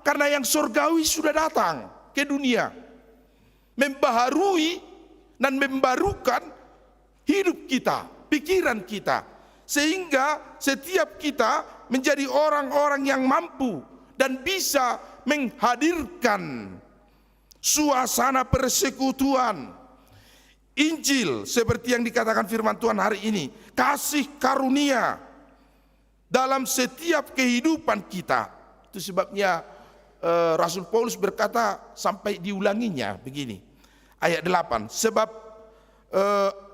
Karena yang surgawi sudah datang ke dunia, membaharui dan membarukan hidup kita, pikiran kita, sehingga setiap kita menjadi orang-orang yang mampu dan bisa menghadirkan suasana persekutuan Injil seperti yang dikatakan firman Tuhan hari ini, kasih karunia dalam setiap kehidupan kita. Itu sebabnya Rasul Paulus berkata sampai diulanginya begini, ayat 8, sebab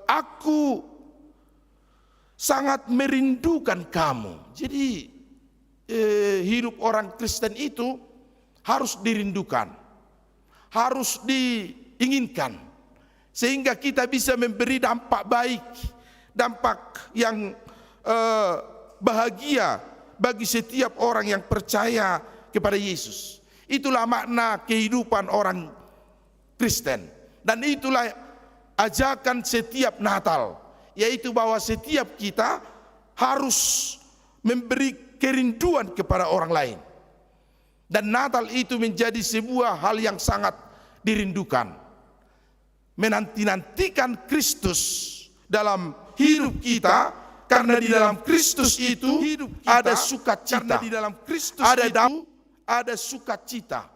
aku sangat merindukan kamu. Jadi hidup orang Kristen itu harus dirindukan, harus diinginkan, sehingga kita bisa memberi dampak baik, dampak yang bahagia bagi setiap orang yang percaya kepada Yesus. Itulah makna kehidupan orang Kristen, dan itulah ajakan setiap Natal, yaitu bahwa setiap kita harus memberi kerinduan kepada orang lain. Dan Natal itu menjadi sebuah hal yang sangat dirindukan, menanti-nantikan Kristus dalam hidup kita, karena di dalam Kristus itu ada sukacita, di dalam Kristus ada sukacita,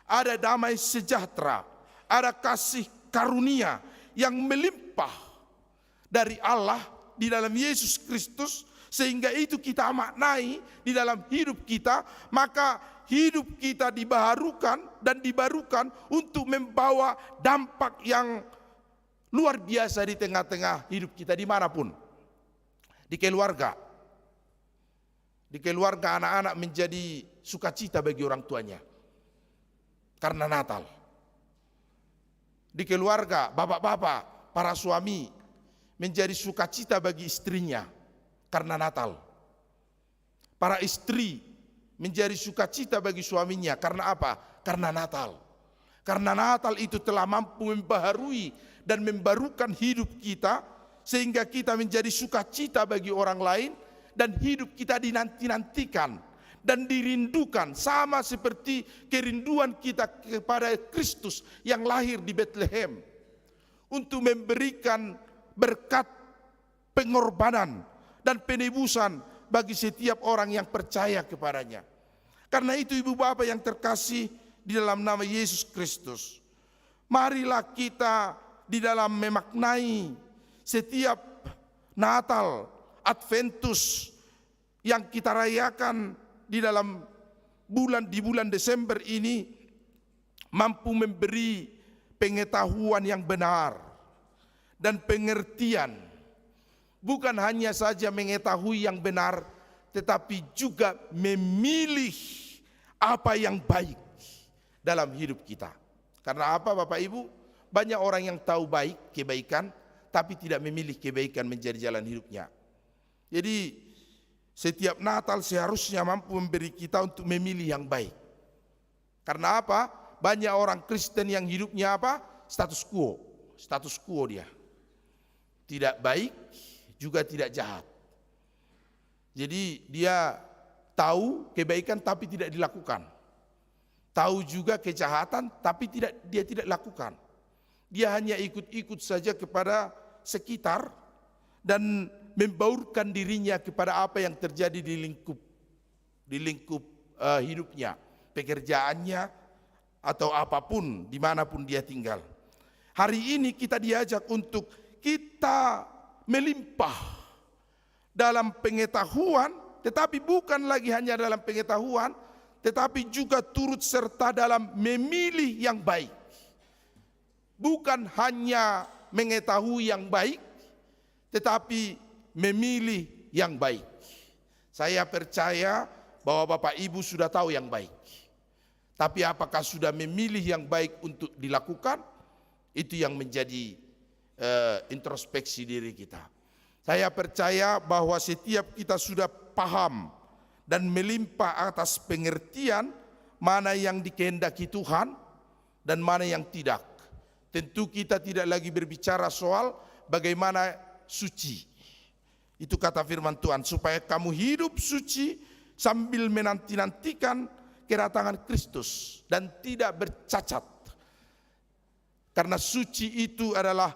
ada damai sejahtera, ada kasih karunia yang melimpah dari Allah di dalam Yesus Kristus, sehingga itu kita maknai di dalam hidup kita. Maka hidup kita dibaharukan dan dibarukan untuk membawa dampak yang luar biasa di tengah-tengah hidup kita dimanapun. Di keluarga anak-anak menjadi sukacita bagi orang tuanya karena Natal. Di keluarga bapak-bapak, para suami menjadi sukacita bagi istrinya karena Natal. Para istri menjadi sukacita bagi suaminya karena apa? Karena Natal. Karena Natal itu telah mampu membaharui dan membarukan hidup kita, sehingga kita menjadi sukacita bagi orang lain, dan hidup kita dinanti-nantikan dan dirindukan, sama seperti kerinduan kita kepada Kristus yang lahir di Bethlehem untuk memberikan berkat pengorbanan dan penebusan bagi setiap orang yang percaya kepadanya. Karena itu ibu bapak yang terkasih di dalam nama Yesus Kristus, marilah kita di dalam memaknai setiap Natal, Adventus yang kita rayakan di dalam di bulan Desember ini, mampu memberi pengetahuan yang benar dan pengertian. Bukan hanya saja mengetahui yang benar, tetapi juga memilih apa yang baik dalam hidup kita. Karena apa Bapak Ibu? Banyak orang yang tahu baik, kebaikan, tapi tidak memilih kebaikan menjadi jalan hidupnya. Jadi setiap Natal seharusnya mampu memberi kita untuk memilih yang baik. Karena apa? Banyak orang Kristen yang hidupnya apa? Status quo dia. Tidak baik, juga tidak jahat. Jadi dia tahu kebaikan tapi tidak dilakukan. Tahu juga kejahatan tapi dia tidak lakukan. Dia hanya ikut-ikut saja kepada sekitar dan membaurkan dirinya kepada apa yang terjadi di lingkup hidupnya, pekerjaannya atau apapun dimanapun dia tinggal. Hari ini kita diajak untuk kita melimpah dalam pengetahuan, tetapi bukan lagi hanya dalam pengetahuan, tetapi juga turut serta dalam memilih yang baik. Bukan hanya mengetahui yang baik, tetapi memilih yang baik. Saya percaya bahwa Bapak Ibu sudah tahu yang baik. Tapi apakah sudah memilih yang baik untuk dilakukan? Itu yang menjadi introspeksi diri kita. Saya percaya bahwa setiap kita sudah paham dan melimpah atas pengertian mana yang dikehendaki Tuhan dan mana yang tidak. Tentu kita tidak lagi berbicara soal bagaimana suci. Itu kata firman Tuhan, supaya kamu hidup suci sambil menanti-nantikan kedatangan Kristus dan tidak bercacat. Karena suci itu adalah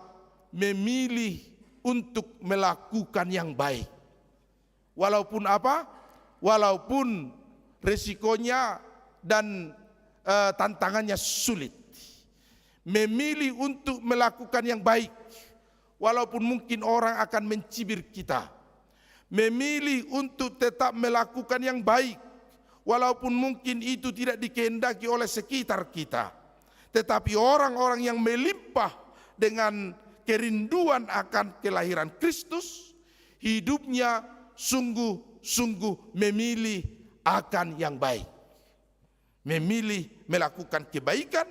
memilih untuk melakukan yang baik. Walaupun apa? Walaupun resikonya dan tantangannya sulit. Memilih untuk melakukan yang baik. Walaupun mungkin orang akan mencibir kita. Memilih untuk tetap melakukan yang baik. Walaupun mungkin itu tidak dikehendaki oleh sekitar kita. Tetapi orang-orang yang melimpah dengan kerinduan akan kelahiran Kristus, hidupnya sungguh-sungguh memilih akan yang baik. Memilih melakukan kebaikan,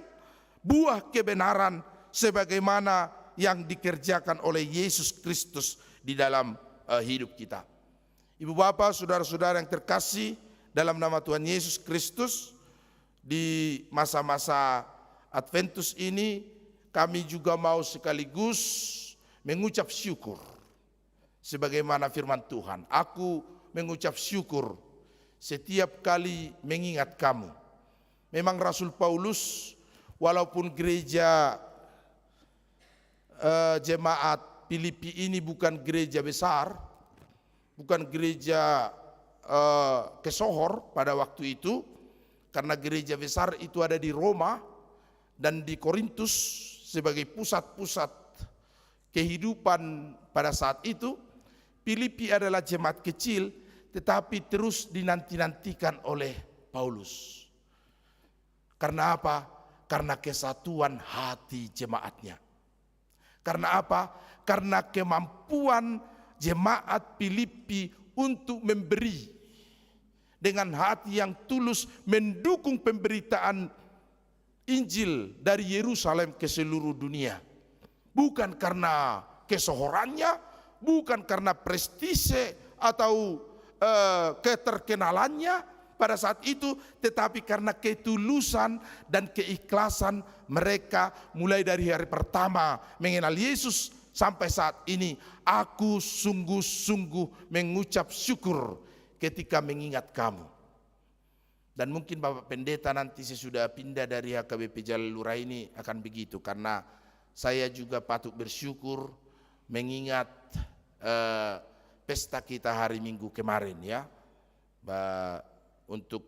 buah kebenaran sebagaimana yang dikerjakan oleh Yesus Kristus di dalam hidup kita. Ibu bapak, saudara-saudara yang terkasih dalam nama Tuhan Yesus Kristus, di masa-masa Adventus ini kami juga mau sekaligus mengucap syukur. Sebagaimana firman Tuhan, aku mengucap syukur setiap kali mengingat kamu. Memang Rasul Paulus, walaupun gereja jemaat Filipi ini bukan gereja besar, bukan gereja kesohor pada waktu itu, karena gereja besar itu ada di Roma dan di Korintus sebagai pusat-pusat kehidupan pada saat itu. Filipi adalah jemaat kecil tetapi terus dinanti-nantikan oleh Paulus. Karena apa? Karena kesatuan hati jemaatnya. Karena apa? Karena kemampuan jemaat Filipi untuk memberi dengan hati yang tulus mendukung pemberitaan Injil dari Yerusalem ke seluruh dunia. Bukan karena kesohorannya, bukan karena prestise atau keterkenalannya pada saat itu, tetapi karena ketulusan dan keikhlasan mereka mulai dari hari pertama mengenal Yesus sampai saat ini. Aku sungguh-sungguh mengucap syukur ketika mengingat kamu. Dan mungkin Bapak Pendeta nanti sesudah pindah dari HKBP Jalur ini akan begitu, karena saya juga patut bersyukur mengingat pesta kita hari Minggu kemarin ya. Untuk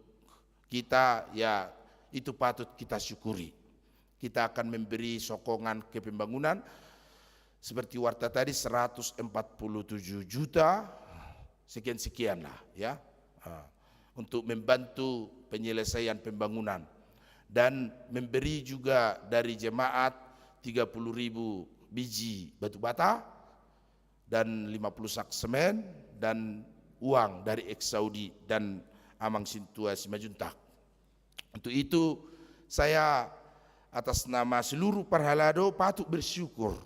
kita ya itu patut kita syukuri. Kita akan memberi sokongan ke pembangunan seperti warta tadi 147 juta sekian lah ya, untuk membantu penyelesaian pembangunan, dan memberi juga dari jemaat 30.000 biji batu bata dan 50 sak semen dan uang dari ex Saudi dan Amang Sintua Simajuntak. Untuk itu saya atas nama seluruh Parhalado patut bersyukur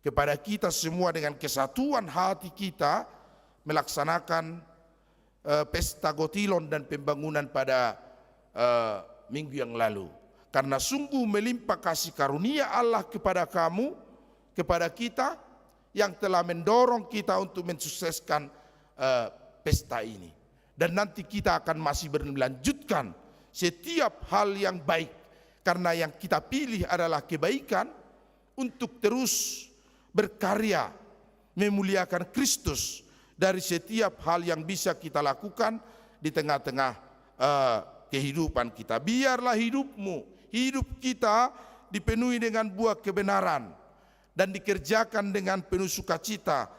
kepada kita semua dengan kesatuan hati kita melaksanakan pesta Gotilon dan pembangunan pada minggu yang lalu. Karena sungguh melimpah kasih karunia Allah kepada kamu, kepada kita, yang telah mendorong kita untuk mensukseskan pesta ini. Dan nanti kita akan masih melanjutkan setiap hal yang baik, karena yang kita pilih adalah kebaikan untuk terus berkarya memuliakan Kristus dari setiap hal yang bisa kita lakukan di tengah-tengah kehidupan kita. Biarlah hidup kita dipenuhi dengan buah kebenaran dan dikerjakan dengan penuh sukacita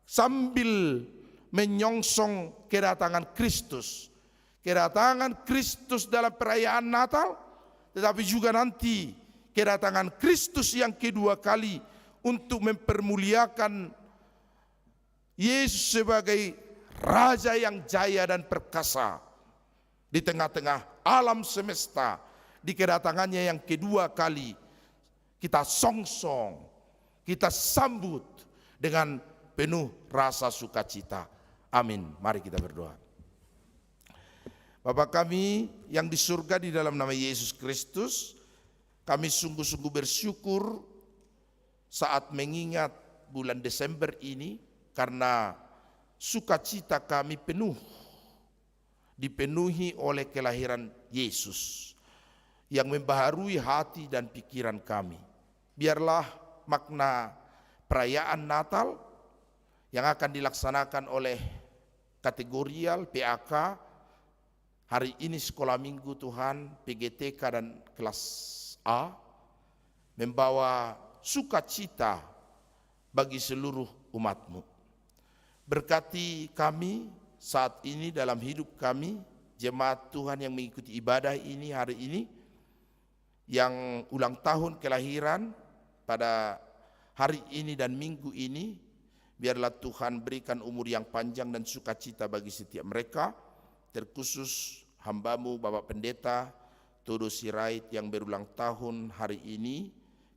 sambil menyongsong kedatangan Kristus. Kedatangan Kristus dalam perayaan Natal, tetapi juga nanti kedatangan Kristus yang kedua kali untuk mempermuliakan Yesus sebagai Raja yang jaya dan perkasa di tengah-tengah alam semesta. Di kedatangannya yang kedua kali kita songsong, kita sambut dengan penuh rasa sukacita. Amin. Mari kita berdoa. Bapa kami yang di surga, di dalam nama Yesus Kristus, kami sungguh-sungguh bersyukur saat mengingat bulan Desember ini, karena sukacita kami penuh dipenuhi oleh kelahiran Yesus yang membaharui hati dan pikiran kami. Biarlah makna perayaan Natal yang akan dilaksanakan oleh kategorial PAK hari ini sekolah minggu Tuhan, PGTK dan kelas A, membawa sukacita bagi seluruh umat-Mu. Berkati kami saat ini dalam hidup kami, jemaat Tuhan yang mengikuti ibadah ini hari ini, yang ulang tahun kelahiran pada hari ini dan minggu ini, biarlah Tuhan berikan umur yang panjang dan sukacita bagi setiap mereka, terkhusus hamba-Mu Bapak Pendeta Todo Sirait yang berulang tahun hari ini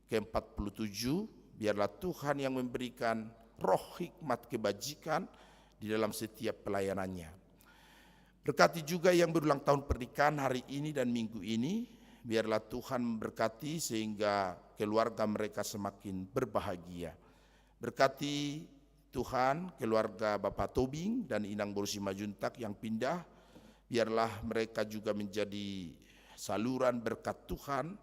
ke-47, biarlah Tuhan yang memberikan roh hikmat kebajikan di dalam setiap pelayanannya. Berkati juga yang berulang tahun pernikahan hari ini dan minggu ini, biarlah Tuhan memberkati sehingga keluarga mereka semakin berbahagia. Berkati Tuhan keluarga Bapak Tobing dan Inang Boru Simajuntak yang pindah, biarlah mereka juga menjadi saluran berkat Tuhan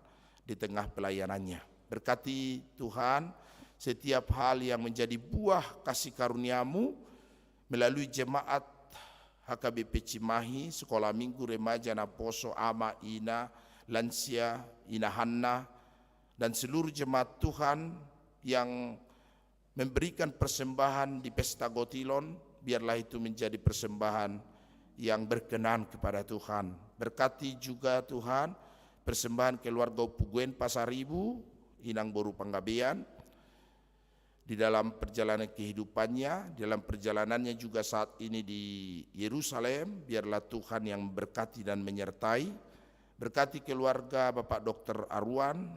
di tengah pelayanannya. Berkati Tuhan setiap hal yang menjadi buah kasih karunia-Mu melalui jemaat HKBP Cimahi, Sekolah Minggu Remaja Naposo, Ama, Ina, Lansia, Ina Hanna, dan seluruh jemaat Tuhan yang memberikan persembahan di Pesta Gotilon, biarlah itu menjadi persembahan yang berkenan kepada Tuhan. Berkati juga Tuhan persembahan keluarga Puguen Pasaribu, Inang Boru Panggabean, di dalam perjalanan kehidupannya, dalam perjalanannya juga saat ini di Yerusalem, biarlah Tuhan yang memberkati dan menyertai. Berkati keluarga Bapak Dr. Arwan,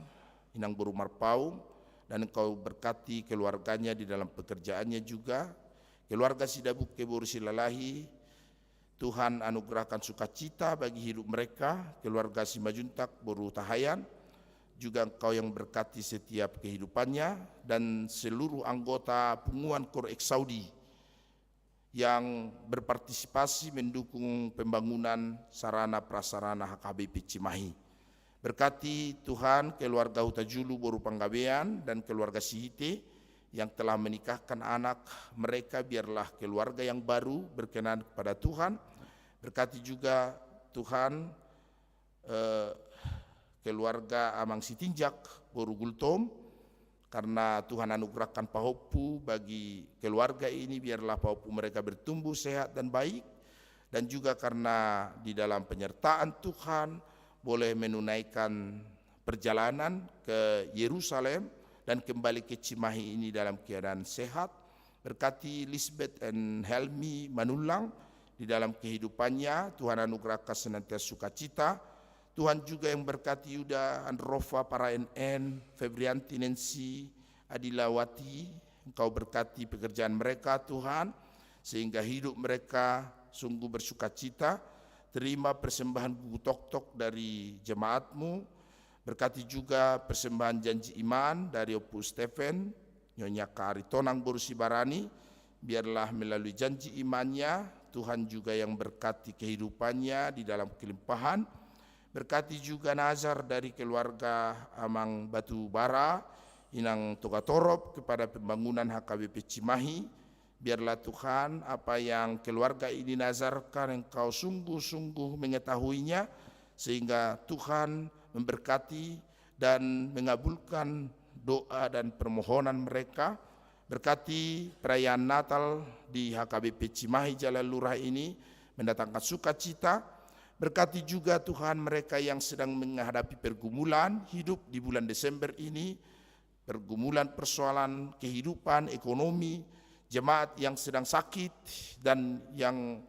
Inang Boru Marpaung, dan Engkau berkati keluarganya di dalam pekerjaannya juga. Keluarga Sidabuk Boru Silalahi, Tuhan anugerahkan sukacita bagi hidup mereka. Keluarga Simajuntak Boru Tahayan, juga Engkau yang berkati setiap kehidupannya, dan seluruh anggota Punguan Korek Saudi yang berpartisipasi mendukung pembangunan sarana prasarana HKBP Cimahi. Berkati Tuhan keluarga Hutajulu Boru Panggabean dan keluarga Sihite yang telah menikahkan anak mereka, biarlah keluarga yang baru berkenan kepada Tuhan. Berkati juga Tuhan keluarga Amang Sitinjak Boru Gultom, karena Tuhan anugerahkan pahopu bagi keluarga ini, biarlah pahopu mereka bertumbuh sehat dan baik, dan juga karena di dalam penyertaan Tuhan boleh menunaikan perjalanan ke Yerusalem dan kembali ke Cimahi ini dalam keadaan sehat. Berkati Lisbeth and Helmi Manulang di dalam kehidupannya, Tuhan anugerahkan senantiasa sukacita. Tuhan juga yang berkati Yuda, Androva, para NN, Febrianti, Nancy, Adilawati. Engkau berkati pekerjaan mereka Tuhan, sehingga hidup mereka sungguh bersukacita. Terima persembahan buku tok-tok dari jemaat-Mu. Berkati juga persembahan janji iman dari Opu Stephen, Nyonya Kari Tonang Boru Sibarani. Biarlah melalui janji imannya, Tuhan juga yang berkati kehidupannya di dalam kelimpahan. Berkati juga nazar dari keluarga Amang Batu Bara, Inang Togatorop kepada pembangunan HKBP Cimahi. Biarlah Tuhan apa yang keluarga ini nazarkan Engkau sungguh-sungguh mengetahuinya, sehingga Tuhan memberkati dan mengabulkan doa dan permohonan mereka. Berkati perayaan Natal di HKBP Cimahi Jalan Lurah ini mendatangkan sukacita. Berkati juga Tuhan mereka yang sedang menghadapi pergumulan hidup di bulan Desember ini, pergumulan persoalan kehidupan, ekonomi, jemaat yang sedang sakit dan yang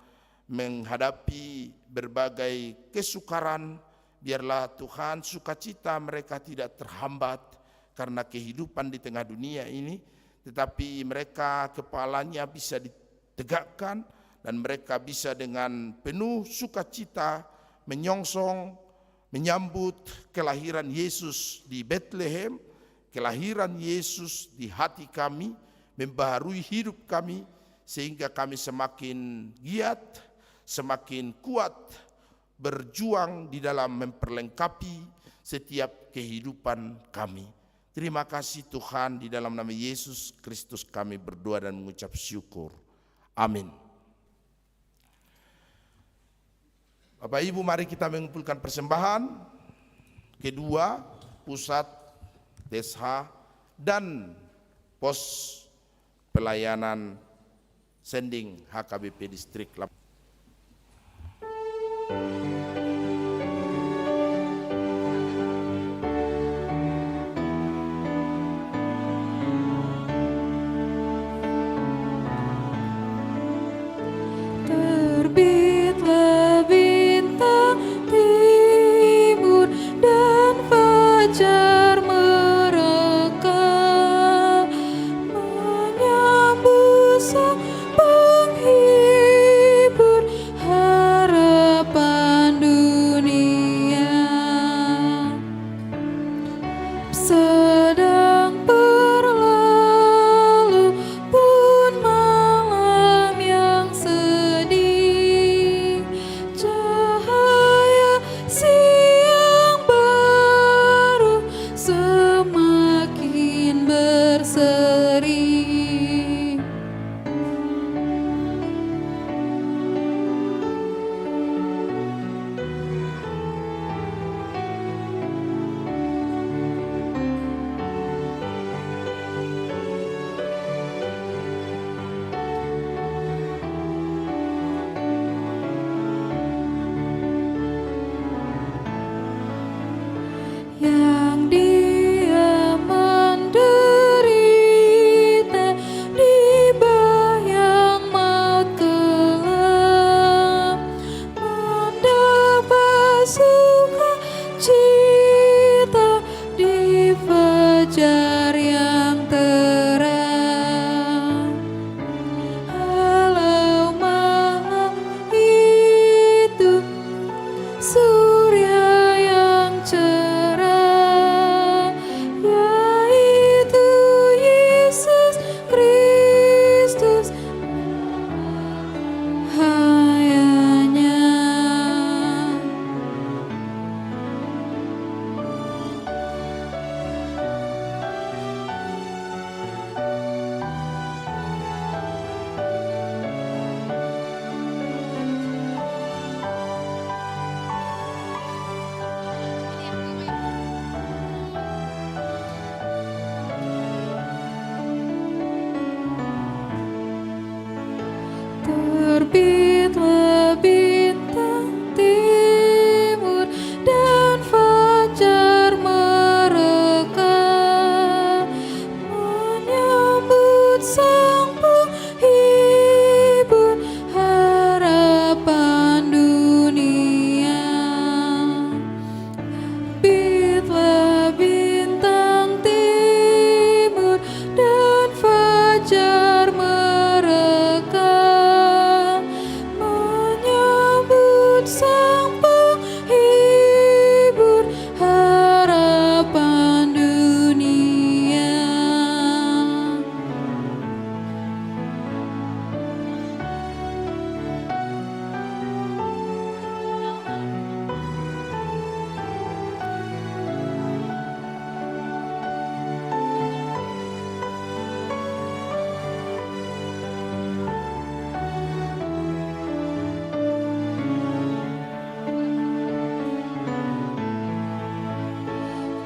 menghadapi berbagai kesukaran. Biarlah Tuhan sukacita mereka tidak terhambat karena kehidupan di tengah dunia ini, tetapi mereka kepalanya bisa ditegakkan dan mereka bisa dengan penuh sukacita menyongsong, menyambut kelahiran Yesus di Bethlehem, kelahiran Yesus di hati kami, membaharui hidup kami, sehingga kami semakin giat, semakin kuat berjuang di dalam memperlengkapi setiap kehidupan kami. Terima kasih Tuhan, di dalam nama Yesus Kristus kami berdoa dan mengucap syukur. Amin. Bapak Ibu, mari kita mengumpulkan persembahan kedua, pusat TSH dan pos pelayanan sending HKBP Distrik Lampung.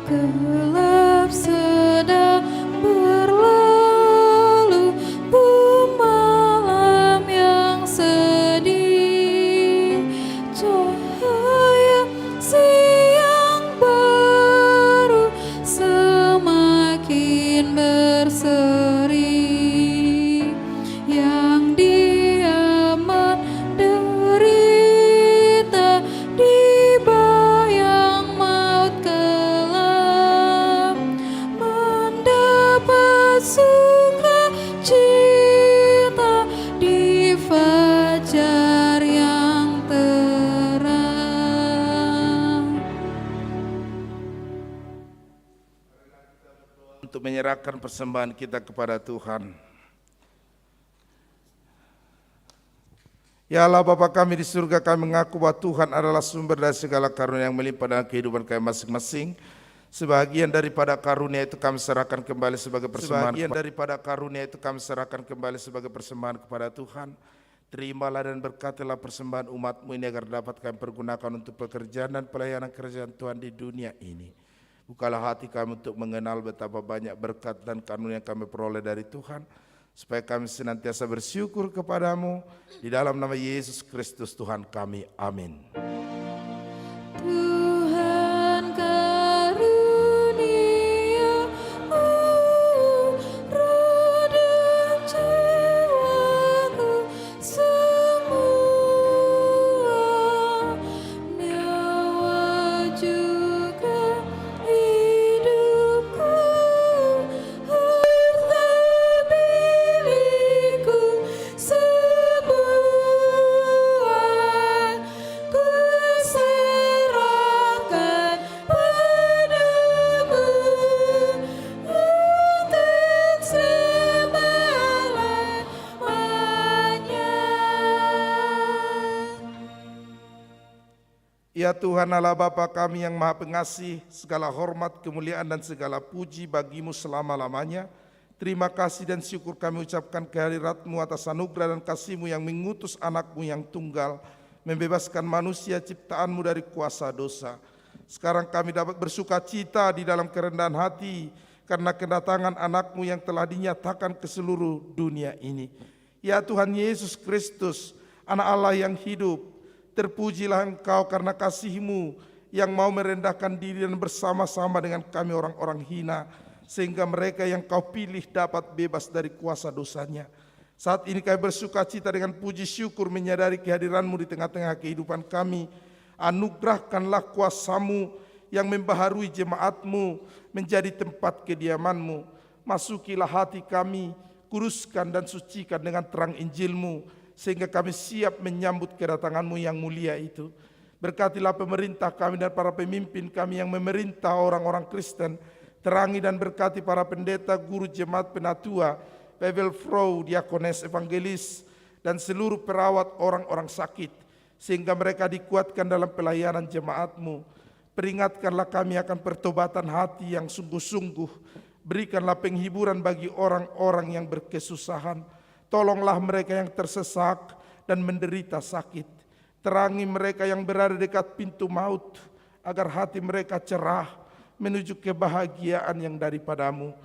Gelap sedang berlalu, malam yang sedih, cahaya siang baru semakin berseri, yang diam menderita di bayang maut kelam, mendapat sukacita di fajar yang terang. Untuk menyerahkan persembahan kita kepada Tuhan. Ya Allah Bapa kami di surga, kami mengaku bahwa Tuhan adalah sumber dari segala karunia yang melimpah dalam kehidupan kami masing-masing. Sebagian daripada karunia itu kami serahkan kembali sebagai persembahan kepada Tuhan. Terimalah dan berkatilah persembahan umat-Mu ini agar dapat kami pergunakan untuk pekerjaan dan pelayanan kerajaan Tuhan di dunia ini. Bukalah hati kami untuk mengenal betapa banyak berkat dan karunia yang kami peroleh dari Tuhan, supaya kami senantiasa bersyukur kepadamu. Di dalam nama Yesus Kristus Tuhan kami. Amin. Tuhan karuniamu, roh dan jiwaku semua, nyawa juga hidupku, harta milikku semua, ku serahkan padamu untuk selama-lamanya. Ya Tuhan Allah Bapa kami yang Maha Pengasih, segala hormat, kemuliaan dan segala puji bagimu selama-lamanya. Terima kasih dan syukur kami ucapkan kehadirat-Mu atas anugerah dan kasih-Mu yang mengutus anak-Mu yang tunggal, membebaskan manusia ciptaan-Mu dari kuasa dosa. Sekarang kami dapat bersuka cita di dalam kerendahan hati karena kedatangan anak-Mu yang telah dinyatakan ke seluruh dunia ini. Ya Tuhan Yesus Kristus, Anak Allah yang hidup, terpujilah Engkau karena kasih-Mu yang mau merendahkan diri dan bersama-sama dengan kami orang-orang hina, sehingga mereka yang Kau pilih dapat bebas dari kuasa dosanya. Saat ini kami bersuka cita dengan puji syukur menyadari kehadiran-Mu di tengah-tengah kehidupan kami. Anugerahkanlah kuasa-Mu yang membaharui jemaat-Mu menjadi tempat kediaman-Mu. Masukilah hati kami, kuduskan dan sucikan dengan terang Injil-Mu, sehingga kami siap menyambut kedatangan-Mu yang mulia itu. Berkatilah pemerintah kami dan para pemimpin kami yang memerintah orang-orang Kristen. Terangi dan berkati para pendeta, guru jemaat penatua, Pavel Frau, diakones, evangelis, dan seluruh perawat orang-orang sakit, sehingga mereka dikuatkan dalam pelayanan jemaat-Mu. Peringatkanlah kami akan pertobatan hati yang sungguh-sungguh. Berikanlah penghiburan bagi orang-orang yang berkesusahan. Tolonglah mereka yang tersesak dan menderita sakit. Terangi mereka yang berada dekat pintu maut, agar hati mereka cerah menuju kebahagiaan yang daripada-Mu.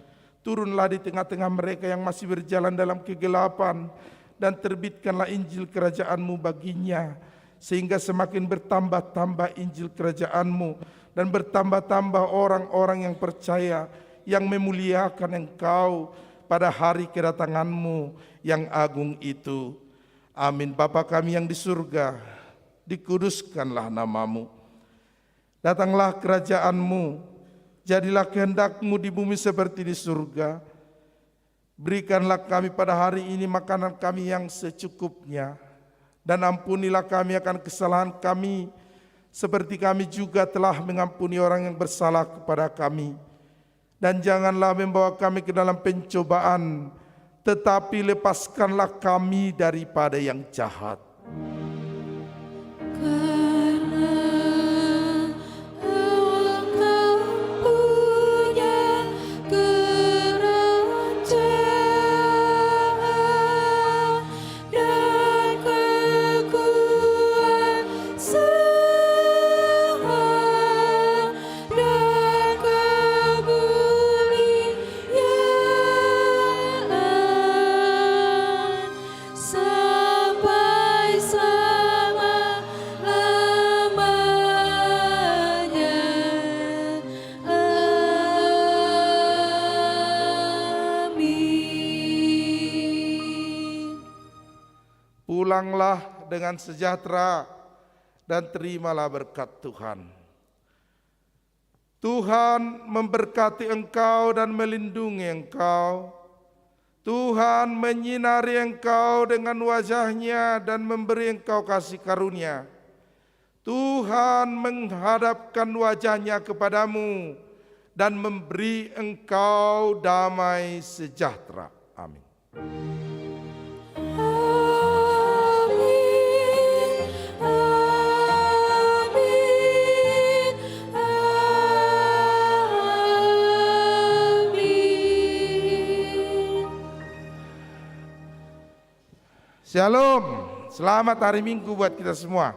Turunlah di tengah-tengah mereka yang masih berjalan dalam kegelapan, dan terbitkanlah Injil kerajaan-Mu baginya, sehingga semakin bertambah-tambah Injil kerajaan-Mu, dan bertambah-tambah orang-orang yang percaya, yang memuliakan Engkau pada hari kedatangan-Mu yang agung itu. Amin. Bapa kami yang di surga, dikuduskanlah nama-Mu. Datanglah kerajaan-Mu, jadilah kehendak-Mu di bumi seperti di surga. Berikanlah kami pada hari ini makanan kami yang secukupnya, dan ampunilah kami akan kesalahan kami, seperti kami juga telah mengampuni orang yang bersalah kepada kami. Dan janganlah membawa kami ke dalam pencobaan, tetapi lepaskanlah kami daripada yang jahat. Karena Engkau punya kerajaan dan kekuasaan dan kemuliaan sampai selama-lamanya. Amin. Pulanglah dengan sejahtera dan terimalah berkat Tuhan. Tuhan memberkati engkau dan melindungi engkau. Tuhan menyinari engkau dengan wajah-Nya dan memberi engkau kasih karunia. Tuhan menghadapkan wajah-Nya kepadamu dan memberi engkau damai sejahtera. Amin. Amin. Shalom. Selamat hari Minggu buat kita semua.